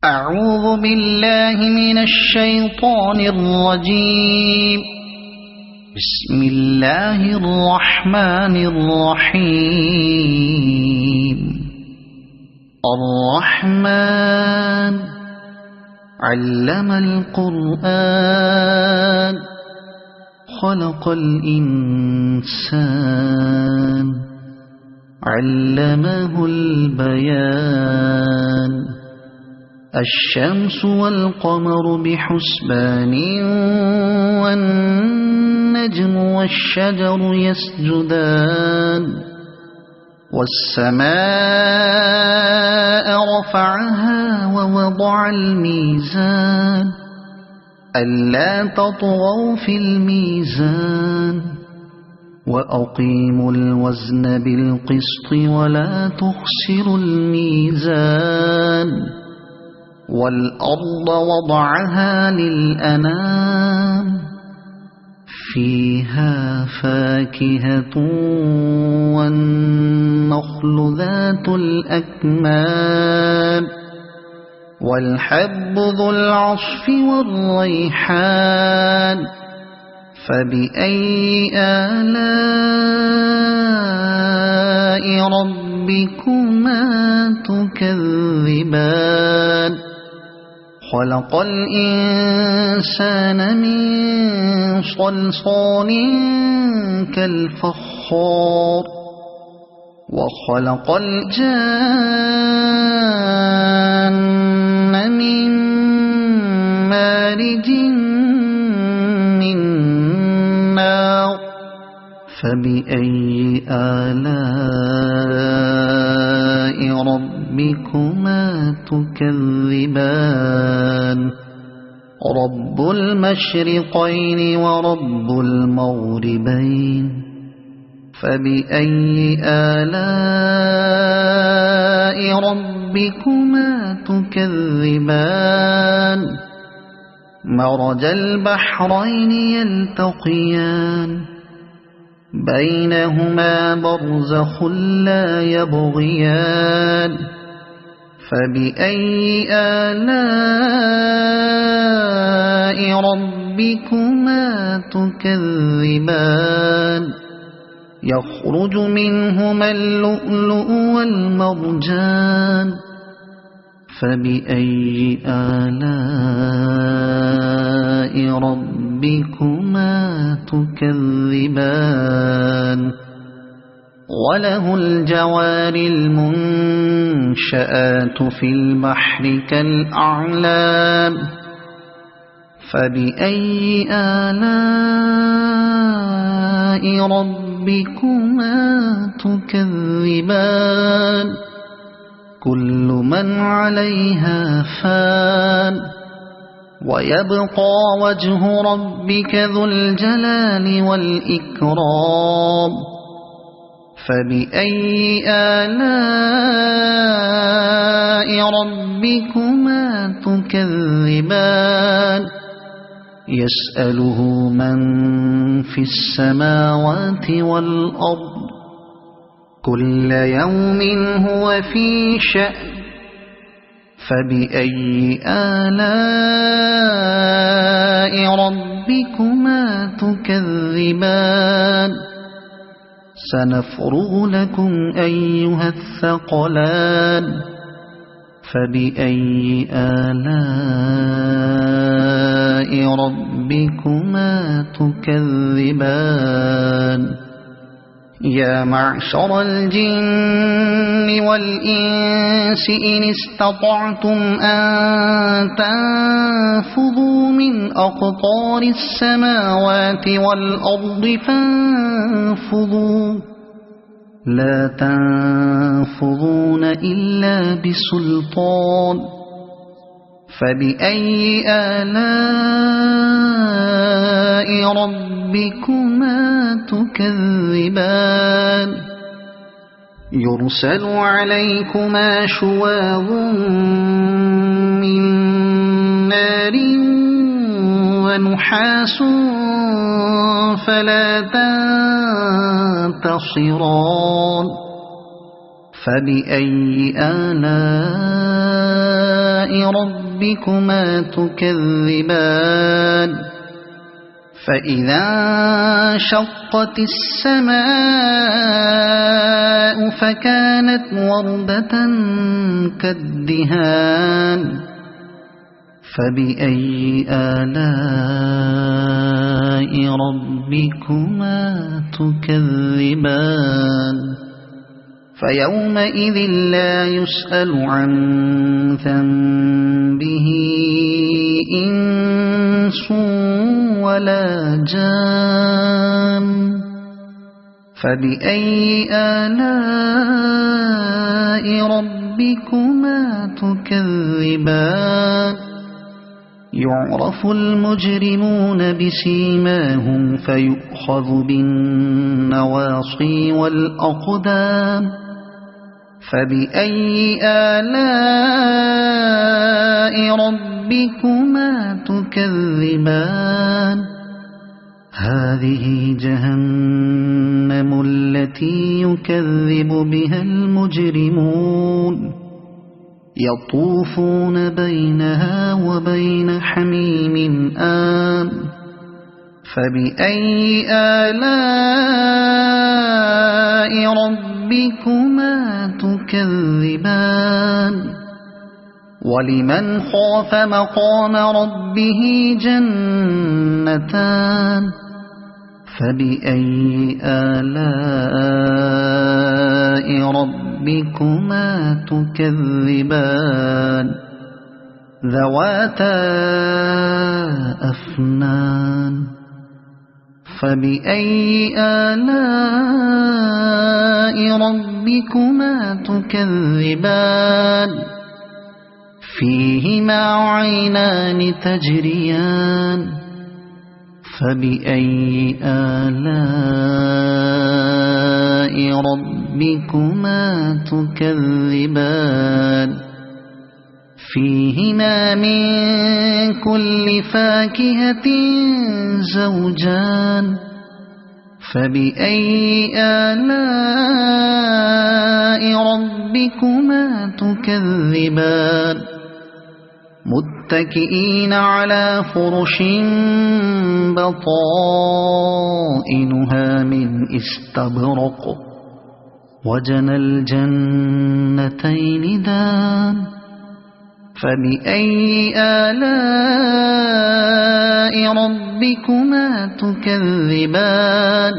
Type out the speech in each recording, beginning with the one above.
أعوذ بالله من الشيطان الرجيم. بسم الله الرحمن الرحيم. الرحمن علم القرآن خلق الإنسان علمه البيان. الشمس والقمر بحسبان والنجم والشجر يسجدان. والسماء رفعها ووضع الميزان ألا تطغوا في الميزان وأقيموا الوزن بالقسط ولا تخسروا الميزان. والأرض وضعها للأنام فيها فاكهة والنخل ذات الأكمام والحب ذو العصف والريحان. فبأي آلاء ربكما تكذبان. خلق الإنسان من صلصال كالفخار وخلق الجان من مارج من نار. فبأي آلاء ربكما تكذبان. رب المشرقين ورب المغربين. فبأي آلاء ربكما تكذبان. مرج البحرين يلتقيان بينهما برزخ لا يبغيان. فبأي آلاء ربكما تكذبان. يخرج منهما اللؤلؤ والمرجان. فبأي آلاء ربكما تكذبان. وله الجوار المنشآت في البحر كالأعلام. فبأي آلاء ربكما تكذبان. كل من عليها فان ويبقى وجه ربك ذو الجلال والإكرام. فبأي آلاء ربكما تكذبان. يسأله من في السماوات والأرض كل يوم هو في شأن. فبأي آلاء ربكما تكذبان. سنفرغ لكم أيها الثقلان. فبأي آلاء ربكما تكذبان. يا معشر الجن والإنس إن استطعتم أن تنفذوا من أقطار السماوات والأرض فانفذوا لا تنفذون إلا بسلطان. فبأي آلاء ربكما تكذبان. يرسل عليكما شواظ من نار ونحاس فلا تنتصران. فبأي آلاء ربكما تكذبان فإذا انشقت السماء فكانت وردة كالدهان فبأي آلاء ربكما تكذبان فيومئذ لا يسأل عن ذنبه إنس ولا جان فبأي آلاء ربكما تكذبان يعرف المجرمون بسيماهم فيؤخذ بالنواصي والأقدام فبأي آلاء ربكما تكذبان هذه جهنم التي يكذب بها المجرمون يطوفون بينها وبين حميم آن فبأي آلاء ربكما تكذبان ولمن خاف مقام ربه جنتان فبأي آلاء ربكما تكذبان ذواتا أفنان فبأي آلاء ربكما تكذبان فيهما عينان تجريان فبأي آلاء ربكما تكذبان فيهما من كل فاكهة زوجان فبأي آلاء ربكما تكذبان متكئين على فرش بطائنها من استبرق وجنى الجنتين دان فبأي آلاء ربكما تكذبان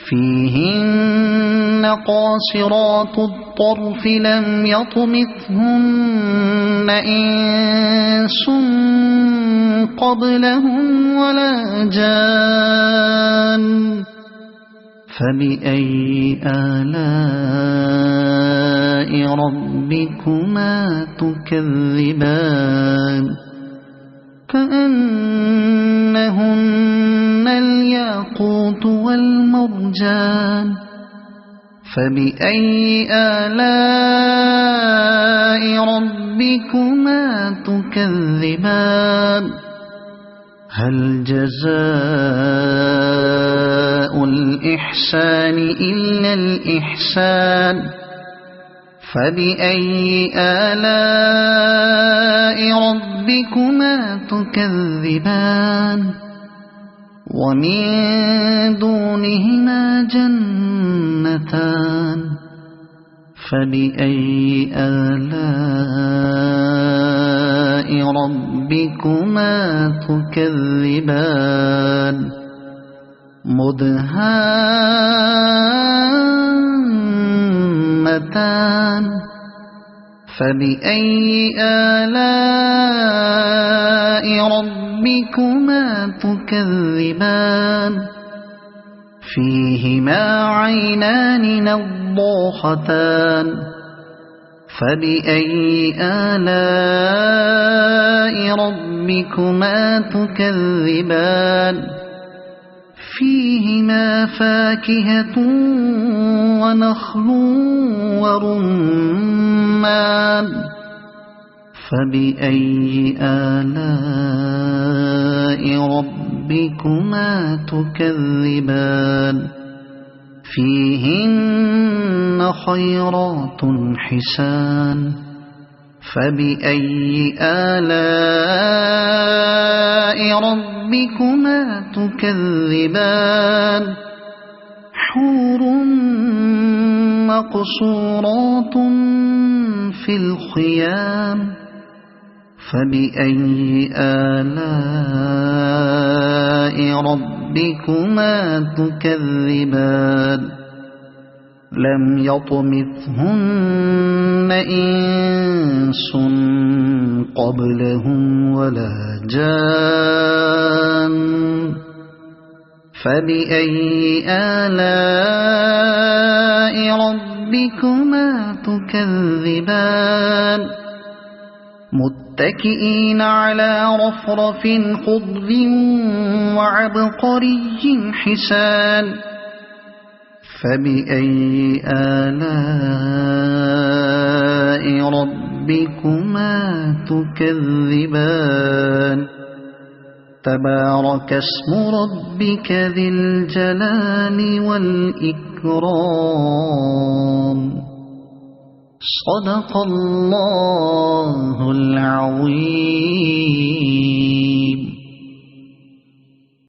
فيهن قاصرات الطرف لم يطمثهن إنس قبلهم ولا جان فبأي آلاء ربكما تكذبان كأنهن الياقوت والمرجان فبأي آلاء ربكما تكذبان هل جزاء الإحسان إلا الإحسان فبأي آلاء ربكما تكذبان ومن دونهما جنتان فبأي آلاء ربكما تكذبان مدهامتان فبأي آلاء ربكما تكذبان فيهما عينان نضاختان فبأي آلاء ربكما تكذبان فيهما فاكهة ونخل ورمان فبأي آلاء ربكما تكذبان فيهن خيرات حسان فبأي آلاء ربكما تكذبان حور مقصورات في الخيام فبأي آلاء ربكما تكذبان لم يطمثهن إنس قبلهم ولا جان فبأي آلاء ربكما تكذبان متكئين على رفرف خضر وعبقري حسان فبأي آلاء ربكما تكذبان تبارك اسم ربك ذي الجلال والإكرام صدق الله